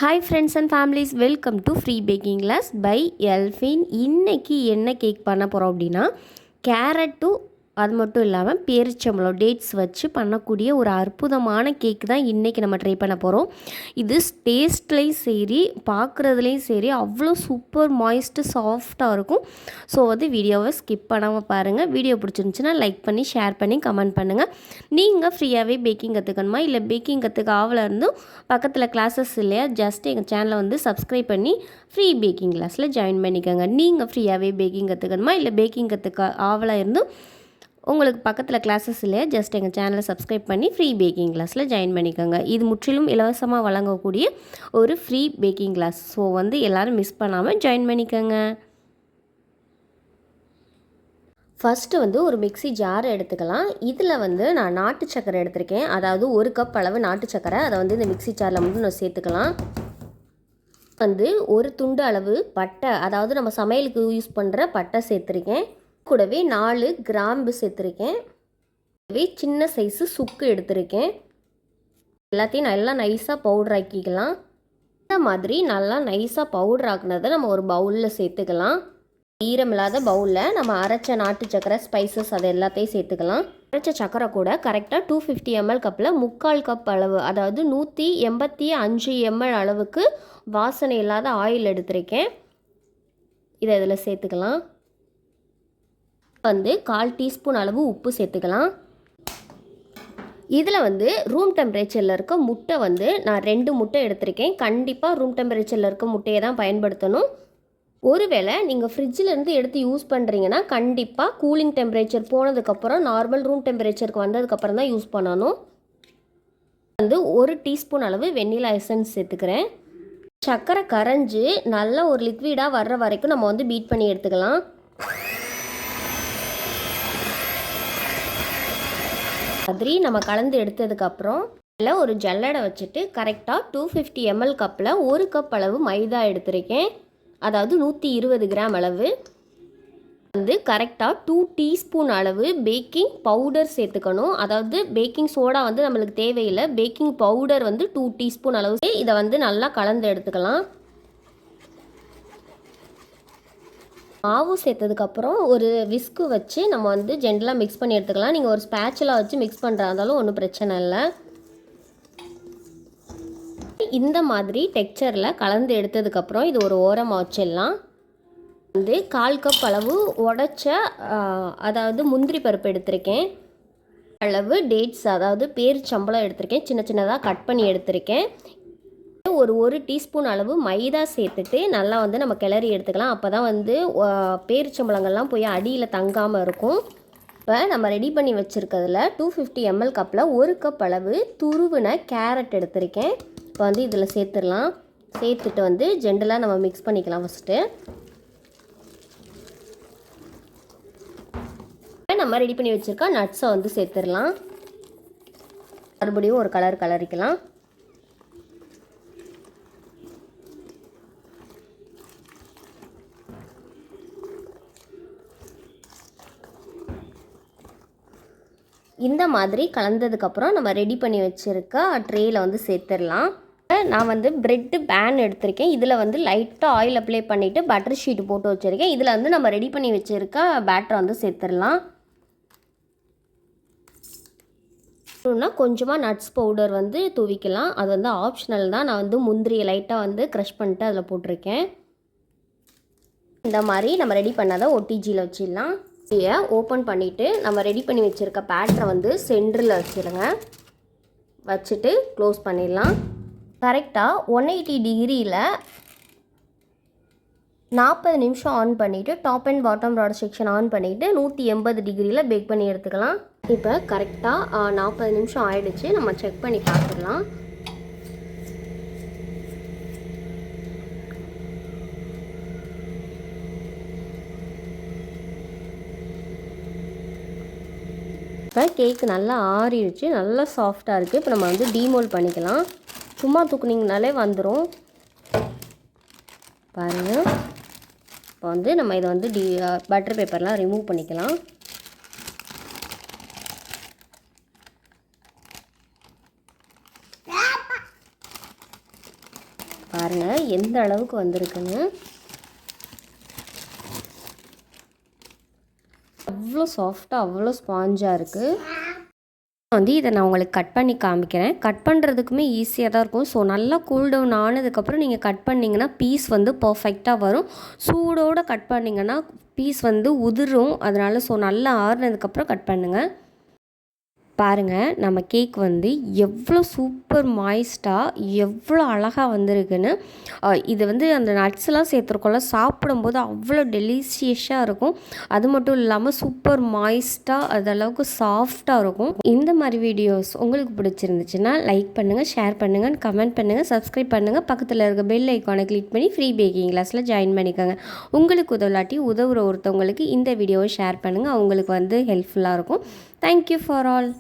Hi friends and families, welcome to free baking class by Elfin. இன்றைக்கி என்ன cake பண்ண போகிறோம் அப்படின்னா, கேரட்டு அது மட்டும் இல்லாமல் பேரிச்சம்பழம் டேட்ஸ் வச்சு பண்ணக்கூடிய ஒரு அற்புதமான கேக் தான் இன்றைக்கி நம்ம ட்ரை பண்ண போகிறோம். இது டேஸ்ட்லேயும் சரி பார்க்குறதுலேயும் சரி அவ்வளோ சூப்பர் மாய்ஸ்ட்டு சாஃப்டாக இருக்கும். ஸோ வீடியோவை ஸ்கிப் பண்ணாமல் பாருங்கள். வீடியோ பிடிச்சிருந்துச்சுன்னா லைக் பண்ணி ஷேர் பண்ணி கமெண்ட் பண்ணுங்கள். நீங்கள் ஃப்ரீயாகவே பேக்கிங் கற்றுக்கணுமா, இல்லை பேக்கிங் கற்றுக்க ஆவலாக இருந்தும் பக்கத்தில் கிளாஸஸ் இல்லையா, ஜஸ்ட் எங்கள் சேனலை சப்ஸ்கிரைப் பண்ணி ஃப்ரீ பேக்கிங் கிளாஸில் ஜாயின் பண்ணிக்கோங்க. நீங்கள் ஃப்ரீயாகவே பேக்கிங் கற்றுக்கணுமா, இல்லை பேக்கிங் கற்றுக்க ஆவலாக இருந்தும் உங்களுக்கு பக்கத்தில் கிளாஸஸ் இல்லையா, ஜஸ்ட் எங்கள் சேனலை சப்ஸ்கிரைப் பண்ணி ஃப்ரீ பேக்கிங் கிளாஸில் ஜாயின் பண்ணிக்கோங்க. இது முற்றிலும் இலவசமாக வழங்கக்கூடிய ஒரு ஃப்ரீ பேக்கிங் கிளாஸ். ஸோ எல்லோரும் மிஸ் பண்ணாமல் ஜாயின் பண்ணிக்கோங்க. ஃபஸ்ட்டு ஒரு மிக்ஸி ஜார் எடுத்துக்கலாம். இதில் நான் நாட்டு சக்கரை எடுத்திருக்கேன். அதாவது 1 கப் அளவு நாட்டு சக்கரை. அதை இந்த மிக்ஸி ஜாரில் நான் சேர்த்துக்கலாம். ஒரு துண்டு அளவு பட்டை, அதாவது நம்ம சமையலுக்கு யூஸ் பண்ணுற பட்டை சேர்த்துருக்கேன். கூடவே 4 கிராம்பு சேர்த்துருக்கேன். கூடவே சின்ன சைஸு சுக்கு எடுத்திருக்கேன். எல்லாத்தையும் நல்லா நைஸாக பவுடர் ஆக்கிக்கலாம். இந்த மாதிரி நல்லா நைஸாக பவுடர் ஆக்குனதை நம்ம ஒரு பவுலில் சேர்த்துக்கலாம். ஈரமில்லாத பவுலில் நம்ம அரைச்ச நாட்டு சக்கரை, ஸ்பைசஸ் அது எல்லாத்தையும் சேர்த்துக்கலாம். அரைச்ச சக்கரை கூட கரெக்டாக 250 ml கப்பில் 3/4 கப் அளவு, அதாவது 185 ml அளவுக்கு வாசனை இல்லாத ஆயில் எடுத்திருக்கேன். இதை இதில் சேர்த்துக்கலாம். 1/4 டீஸ்பூன் அளவு உப்பு சேர்த்துக்கலாம். இதில் ரூம் டெம்பரேச்சரில் இருக்க முட்டை நான் 2 முட்டை எடுத்திருக்கேன். கண்டிப்பாக ரூம் டெம்பரேச்சரில் இருக்க முட்டையை தான் பயன்படுத்தணும். ஒருவேளை நீங்கள் ஃப்ரிட்ஜிலேருந்து எடுத்து யூஸ் பண்ணுறீங்கன்னா கண்டிப்பாக கூலிங் டெம்பரேச்சர் போனதுக்கப்புறம் நார்மல் ரூம் டெம்பரேச்சருக்கு வந்ததுக்கப்புறம் தான் யூஸ் பண்ணணும். 1 டீஸ்பூன் அளவு வெண்ணிலா எசன்ஸ் சேர்த்துக்கிறேன். சர்க்கரை கரைஞ்சி நல்லா ஒரு லிக்விடாக வர்ற வரைக்கும் நம்ம பீட் பண்ணி எடுத்துக்கலாம். மாதிரி நம்ம கலந்து எடுத்ததுக்கப்புறம் இதில் ஒரு ஜல்லடை வச்சுட்டு கரெக்டாக 250 ml கப்பில் 1 கப் அளவு மைதா எடுத்திருக்கேன். அதாவது 120 கிராம் அளவு. கரெக்டாக 2 டீஸ்பூன் அளவு பேக்கிங் பவுடர் சேர்த்துக்கணும். அதாவது பேக்கிங் சோடா நம்மளுக்கு தேவையில்லை, பேக்கிங் பவுடர் 2 டீஸ்பூன் அளவு. இதை நல்லா கலந்து எடுத்துக்கலாம். மாவு சேர்த்ததுக்கப்புறம் ஒரு விஸ்கு வச்சு நம்ம ஜென்டலாக மிக்ஸ் பண்ணி எடுத்துக்கலாம். நீங்கள் ஒரு ஸ்பேச்சுலா வச்சு மிக்ஸ் பண்ணுறா இருந்தாலும் ஒன்றும் பிரச்சனை இல்லை. இந்த மாதிரி டெக்ஸ்சரில் கலந்து எடுத்ததுக்கப்புறம் இது ஒரு ஓரமாக வச்சிடலாம். 1/4 கப் அளவு உடைச்ச அதாவது முந்திரி பருப்பு எடுத்திருக்கேன். அளவு டேட்ஸ், அதாவது பேரிச்சம்பழம் எடுத்திருக்கேன். சின்ன சின்னதாக கட் பண்ணி எடுத்திருக்கேன். ஒரு டீஸ்பூன் அளவு மைதா சேர்த்துட்டு நல்லா நம்ம கிளறி எடுத்துக்கலாம். அப்போ தான் பேரிச்சம்பழங்கள்லாம் போய் அடியில் தங்காமல் இருக்கும். இப்போ நம்ம ரெடி பண்ணி வச்சுருக்கிறதுல 250 ml கப்பில் 1 கப் அளவு துருவின கேரட் எடுத்திருக்கேன். இப்போ இதில் சேர்த்துடலாம். சேர்த்துட்டு ஜென்டலாக நம்ம மிக்ஸ் பண்ணிக்கலாம். ஃபஸ்ட்டு நம்ம ரெடி பண்ணி வச்சுருக்க நட்ஸை சேர்த்துடலாம். மறுபடியும் ஒரு கலரிக்கலாம். இந்த மாதிரி கலந்ததுக்கப்புறம் நம்ம ரெடி பண்ணி வச்சுருக்க ட்ரேயில் சேர்த்துடலாம். நான் ப்ரெட்டு பேன் எடுத்திருக்கேன். இதில் லைட்டாக ஆயில் அப்ளை பண்ணிவிட்டு பட்டர் ஷீட் போட்டு வச்சுருக்கேன். இதில் நம்ம ரெடி பண்ணி வச்சுருக்க பேட்டரை சேர்த்துடலாம். கொஞ்சமாக நட்ஸ் பவுடர் தூவிக்கலாம். அது ஆப்ஷனல் தான். நான் முந்திரியை லைட்டாக க்ரஷ் பண்ணிட்டு அதில் போட்டிருக்கேன். இந்த மாதிரி நம்ம ரெடி பண்ணதை OTGயில் வச்சிடலாம். இதை ஓப்பன் பண்ணிவிட்டு நம்ம ரெடி பண்ணி வச்சுருக்க பேட்டரை சென்டரில் வச்சுருங்க. வச்சுட்டு க்ளோஸ் பண்ணிடலாம். கரெக்டாக 180 டிகிரியில் 40 நிமிஷம் ஆன் பண்ணிவிட்டு top and bottom rod section on பண்ணிவிட்டு 180 டிகிரியில் பேக் பண்ணி எடுத்துக்கலாம். இப்போ கரெக்டாக 40 நிமிஷம் ஆயிடுச்சு. நம்ம செக் பண்ணி பார்த்துடலாம். இப்போ கேக்கு நல்லா ஆறிடுச்சு, நல்லா சாஃப்டாக இருக்குது. இப்போ நம்ம டீமோல்ட் பண்ணிக்கலாம். சும்மா தூக்குனிங்கனாலே வந்துடும் பாருங்கள். இப்போ நம்ம இதை பட்டர் பேப்பர்லாம் ரிமூவ் பண்ணிக்கலாம். எந்த அளவுக்கு வந்திருக்குன்னு. அவ்வளோ சாஃப்டாக அவ்வளோ ஸ்பாஞ்சாக இருக்குது. இதை நான் உங்களுக்கு கட் பண்ணி காமிக்கிறேன். கட் பண்ணுறதுக்குமே ஈஸியாக தான் இருக்கும். ஸோ நல்லா கூல் டவுன் ஆனதுக்கப்புறம் நீங்கள் கட் பண்ணிங்கன்னா பீஸ் வந்து பர்ஃபெக்டாக வரும். சூடோடு கட் பண்ணிங்கன்னா பீஸ் வந்து உதிரும். அதனால் நல்லா ஆறுனதுக்கப்புறம் கட் பண்ணுங்கள். பாருங்கள், நம்ம கேக் வந்து எவ்வளோ சூப்பர் மாய்ஸ்டாக எவ்வளோ அழகாக வந்திருக்குன்னு. இது வந்து அந்த நட்ஸ்லாம் சேர்த்துருக்கோம்ல, சாப்பிடும்போது அவ்வளோ டெலிஷியஸாக இருக்கும். அது மட்டும் இல்லாமல் சூப்பர் மாய்ஸ்டாக அதளவுக்கு சாஃப்டாக இருக்கும். இந்த மாதிரி வீடியோஸ் உங்களுக்கு பிடிச்சிருந்துச்சுன்னா லைக் பண்ணுங்கள், ஷேர் பண்ணுங்கள், கமெண்ட் பண்ணுங்கள், சப்ஸ்கிரைப் பண்ணுங்கள். பக்கத்தில் இருக்க பெல் ஐக்கானை கிளிக் பண்ணி ஃப்ரீ பேக்கிங் கிளாஸில் ஜாயின் பண்ணிக்கோங்க. உங்களுக்கு உதவலாட்டி உதவுற ஒருத்தவங்களுக்கு இந்த வீடியோவை ஷேர் பண்ணுங்கள். அவங்களுக்கு வந்து ஹெல்ப்ஃபுல்லாக இருக்கும். Thank you for all.